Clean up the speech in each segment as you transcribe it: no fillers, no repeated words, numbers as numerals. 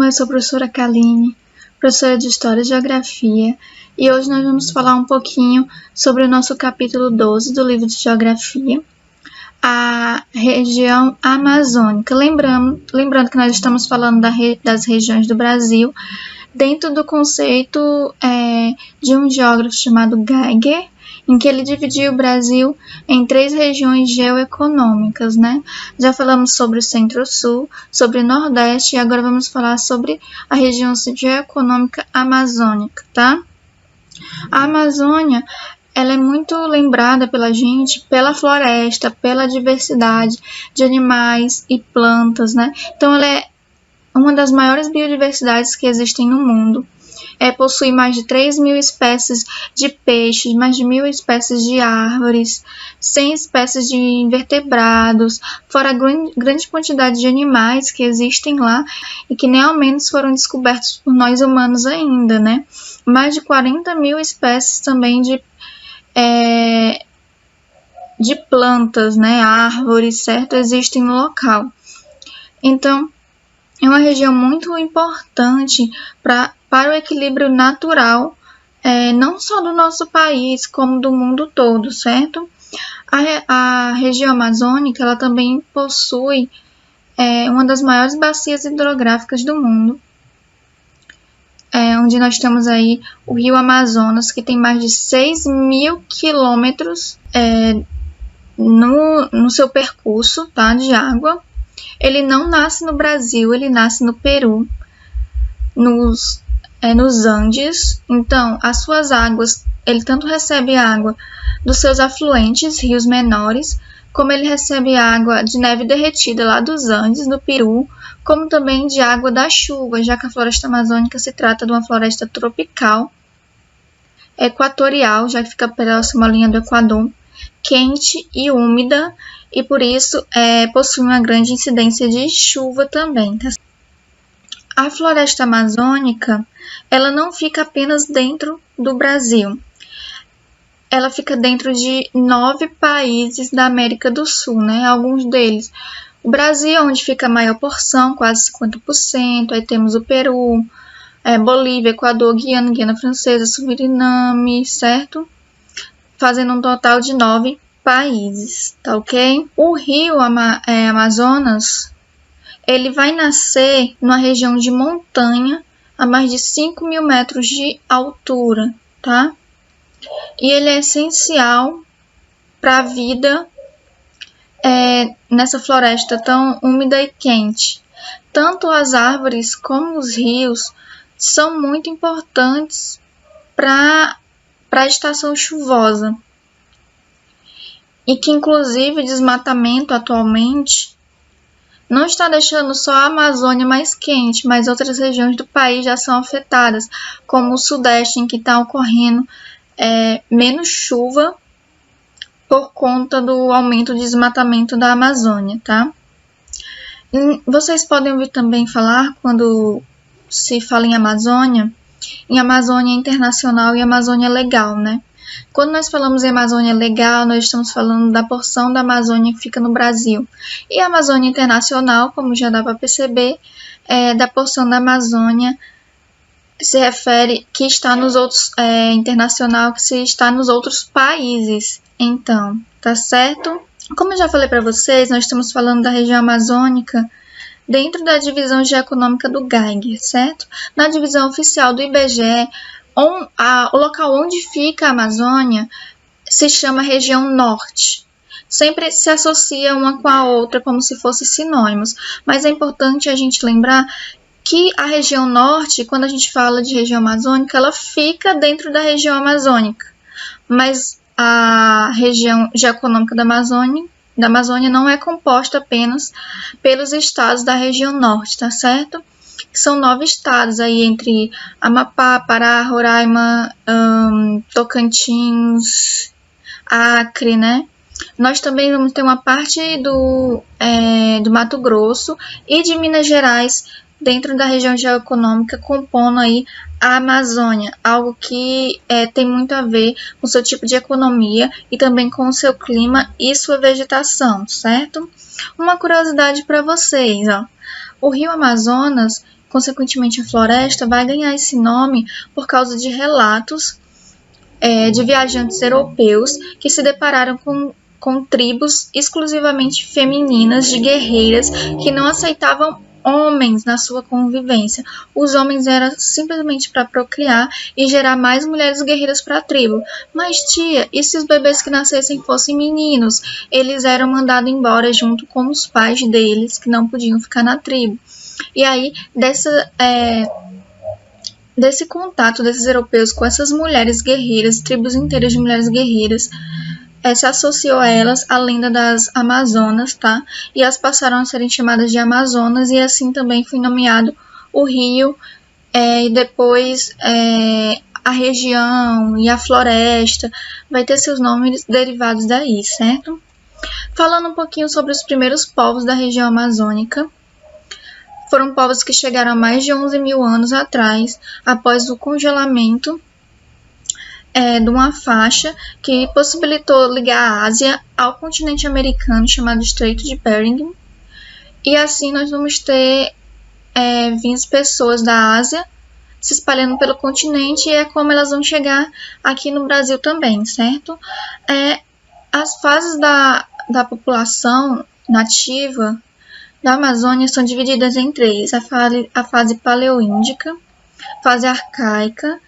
turma, eu sou a professora Kaline, professora de História e Geografia, e hoje nós vamos falar um pouquinho sobre o nosso capítulo 12 do livro de Geografia, a região amazônica. Lembrando que nós estamos falando das regiões do Brasil, dentro do conceito de um geógrafo chamado Geiger, em que ele dividiu o Brasil em 3 regiões geoeconômicas, né? Já falamos sobre o Centro-Sul, sobre o Nordeste, e agora vamos falar sobre a região geoeconômica amazônica, tá? A Amazônia, ela é muito lembrada pela gente pela floresta, pela diversidade de animais e plantas, né? Então, ela é uma das maiores biodiversidades que existem no mundo. Possui mais de 3.000 espécies de peixes, mais de 1.000 espécies de árvores, 100 espécies de invertebrados, fora a grande quantidade de animais que existem lá e que nem ao menos foram descobertos por nós humanos ainda, né? Mais de 40.000 espécies também de plantas, né? Árvores, certo? Existem no local. Então, é uma região muito importante para o equilíbrio natural, não só do nosso país, como do mundo todo, certo? A região amazônica, ela também possui uma das maiores bacias hidrográficas do mundo, onde nós temos aí o rio Amazonas, que tem mais de 6.000 quilômetros no seu percurso, tá, de água. Ele não nasce no Brasil, ele nasce no Peru, nos Andes. Então, as suas águas, ele tanto recebe água dos seus afluentes, rios menores, como ele recebe água de neve derretida lá dos Andes, no Peru, como também de água da chuva, já que a floresta amazônica se trata de uma floresta tropical, equatorial, já que fica próxima à linha do Equador, quente e úmida, e por isso possui uma grande incidência de chuva também. Tá? A floresta amazônica, ela não fica apenas dentro do Brasil. Ela fica dentro de 9 países da América do Sul, né? Alguns deles. O Brasil, onde fica a maior porção, quase 50%. Aí temos o Peru, Bolívia, Equador, Guiana Francesa, Suriname, certo? Fazendo um total de 9 países, tá ok? O rio Amazonas, ele vai nascer numa região de montanha a mais de 5.000 metros de altura, tá? E ele é essencial para a vida nessa floresta tão úmida e quente. Tanto as árvores como os rios são muito importantes para a estação chuvosa. E que, inclusive, o desmatamento atualmente não está deixando só a Amazônia mais quente, mas outras regiões do país já são afetadas, como o Sudeste, em que está ocorrendo menos chuva por conta do aumento do desmatamento da Amazônia, tá? Vocês podem ouvir também falar, quando se fala em Amazônia internacional e Amazônia legal, né? Quando nós falamos em Amazônia legal, nós estamos falando da porção da Amazônia que fica no Brasil. E a Amazônia internacional, como já dá para perceber, da porção da Amazônia se refere que está nos outros, internacional, que se está nos outros países. Então, tá certo? Como eu já falei para vocês, nós estamos falando da região amazônica dentro da divisão geoeconômica do Geiger, certo? Na divisão oficial do IBGE, o local onde fica a Amazônia se chama região norte. Sempre se associa uma com a outra como se fossem sinônimos, mas é importante a gente lembrar que a região norte, quando a gente fala de região amazônica, ela fica dentro da região amazônica, mas a região geoeconômica da Amazônia não é composta apenas pelos estados da região norte, tá certo? São 9 estados aí, entre Amapá, Pará, Roraima, Tocantins, Acre, né? Nós também vamos ter uma parte do Mato Grosso e de Minas Gerais dentro da região geoeconômica, compondo aí a Amazônia, algo que tem muito a ver com o seu tipo de economia e também com o seu clima e sua vegetação, certo? Uma curiosidade para vocês, ó. O rio Amazonas consequentemente a floresta, vai ganhar esse nome por causa de relatos de viajantes europeus que se depararam com tribos exclusivamente femininas de guerreiras que não aceitavam homens na sua convivência. Os homens eram simplesmente para procriar e gerar mais mulheres guerreiras para a tribo. Mas, tia, e se os bebês que nascessem fossem meninos? Eles eram mandados embora junto com os pais deles, que não podiam ficar na tribo. E aí, desse contato desses europeus com essas mulheres guerreiras, tribos inteiras de mulheres guerreiras, se associou a elas a lenda das Amazonas, tá? E elas passaram a serem chamadas de Amazonas, e assim também foi nomeado o rio, e depois a região e a floresta vai ter seus nomes derivados daí, certo? Falando um pouquinho sobre os primeiros povos da região amazônica, foram povos que chegaram há mais de 11 mil anos atrás, após o congelamento de uma faixa que possibilitou ligar a Ásia ao continente americano, chamado Estreito de Bering. E assim nós vamos ter 20 pessoas da Ásia se espalhando pelo continente, e é como elas vão chegar aqui no Brasil também, certo? As fases da população nativa da Amazônia são divididas em três: a fase paleoíndica, fase arcaica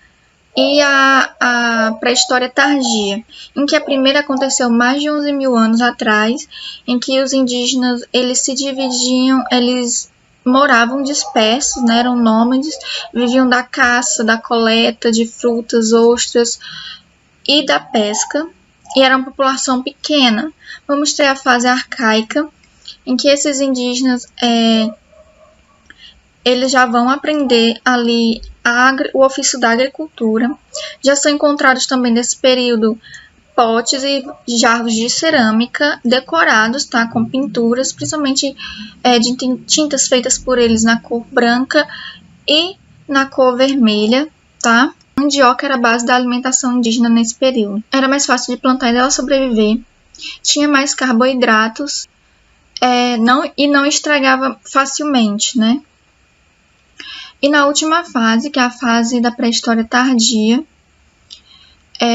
e a pré-história tardia, em que a primeira aconteceu mais de 11 mil anos atrás, em que os indígenas eles se dividiam, eles moravam dispersos, né, eram nômades, viviam da caça, da coleta de frutas, ostras e da pesca, e era uma população pequena. Vamos ter a fase arcaica, em que esses indígenas eles já vão aprender ali o ofício da agricultura. Já são encontrados também nesse período potes e jarros de cerâmica decorados, tá, com pinturas, principalmente de tintas feitas por eles na cor branca e na cor vermelha, tá? A mandioca era a base da alimentação indígena nesse período. Era mais fácil de plantar e dela sobreviver, tinha mais carboidratos, não estragava facilmente, né? E na última fase, que é a fase da pré-história tardia,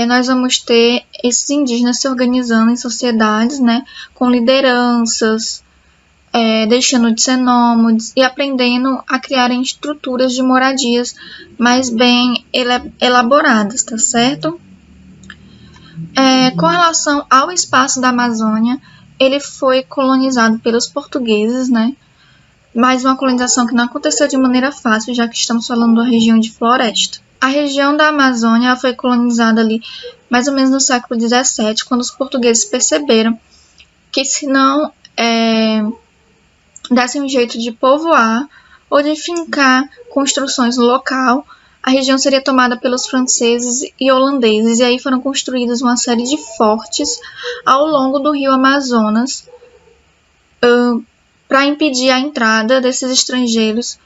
nós vamos ter esses indígenas se organizando em sociedades, né, com lideranças, deixando de ser nômades e aprendendo a criarem estruturas de moradias mais bem elaboradas, tá certo? Com relação ao espaço da Amazônia, ele foi colonizado pelos portugueses, né? Mas uma colonização que não aconteceu de maneira fácil, já que estamos falando da região de floresta. A região da Amazônia foi colonizada ali mais ou menos no século XVII, quando os portugueses perceberam que se não dessem um jeito de povoar ou de fincar construções no local, a região seria tomada pelos franceses e holandeses, e aí foram construídas uma série de fortes ao longo do rio Amazonas, para impedir a entrada desses estrangeiros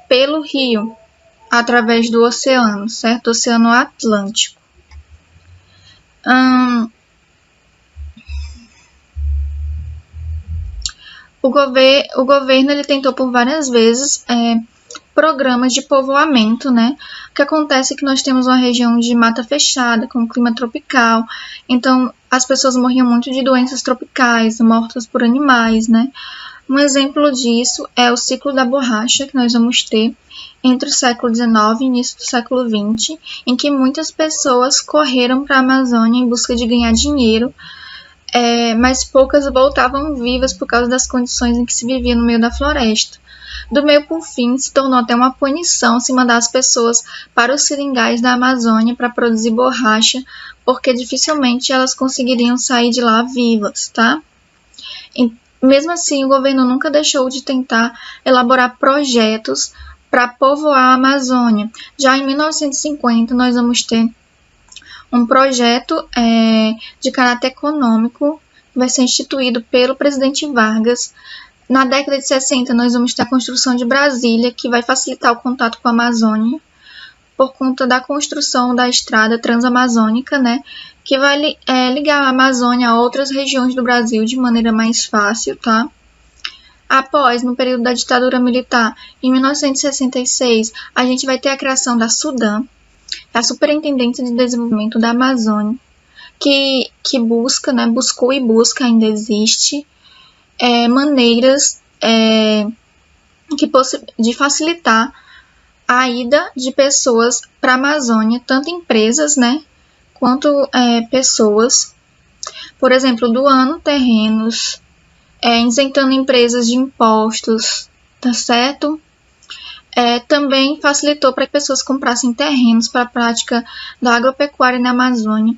pelo rio, através do oceano, certo? Oceano Atlântico. O governo ele tentou por várias vezes programas de povoamento, né? O que acontece é que nós temos uma região de mata fechada, com clima tropical, então as pessoas morriam muito de doenças tropicais, mortas por animais, né? Um exemplo disso é o ciclo da borracha, que nós vamos ter entre o século XIX e início do século XX, em que muitas pessoas correram para a Amazônia em busca de ganhar dinheiro, mas poucas voltavam vivas por causa das condições em que se vivia no meio da floresta. Do meio por fim, se tornou até uma punição se mandar as pessoas para os seringais da Amazônia para produzir borracha, porque dificilmente elas conseguiriam sair de lá vivas, tá? Mesmo assim, o governo nunca deixou de tentar elaborar projetos para povoar a Amazônia. Já em 1950, nós vamos ter um projeto de caráter econômico que vai ser instituído pelo presidente Vargas. Na década de 60, nós vamos ter a construção de Brasília, que vai facilitar o contato com a Amazônia, por conta da construção da estrada transamazônica, né, que vai ligar a Amazônia a outras regiões do Brasil de maneira mais fácil, tá? Após, no período da ditadura militar, em 1966, a gente vai ter a criação da SUDAM, a Superintendência de Desenvolvimento da Amazônia, que busca, né, buscou e busca, ainda existe, maneiras de facilitar a ida de pessoas para a Amazônia, tanto empresas, né, quanto pessoas, por exemplo, doando terrenos, isentando empresas de impostos, tá certo? Também facilitou para que pessoas comprassem terrenos para a prática da agropecuária na Amazônia,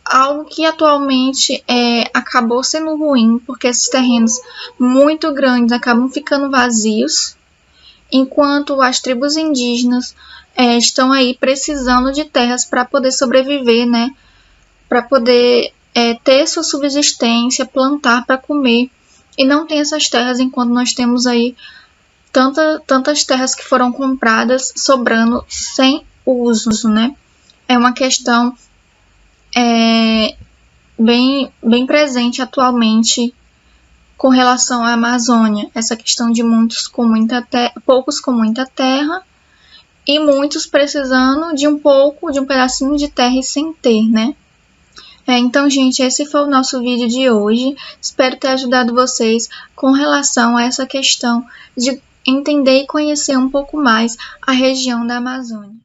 algo que atualmente acabou sendo ruim, porque esses terrenos muito grandes acabam ficando vazios, enquanto as tribos indígenas estão aí precisando de terras para poder sobreviver, né? Para poder ter sua subsistência, plantar para comer, e não tem essas terras enquanto nós temos aí tantas terras que foram compradas sobrando sem uso, né? É uma questão bem presente atualmente com relação à Amazônia, essa questão de poucos com muita terra e muitos precisando de um pedacinho de terra e sem ter, né? Então, gente, esse foi o nosso vídeo de hoje. Espero ter ajudado vocês com relação a essa questão de entender e conhecer um pouco mais a região da Amazônia.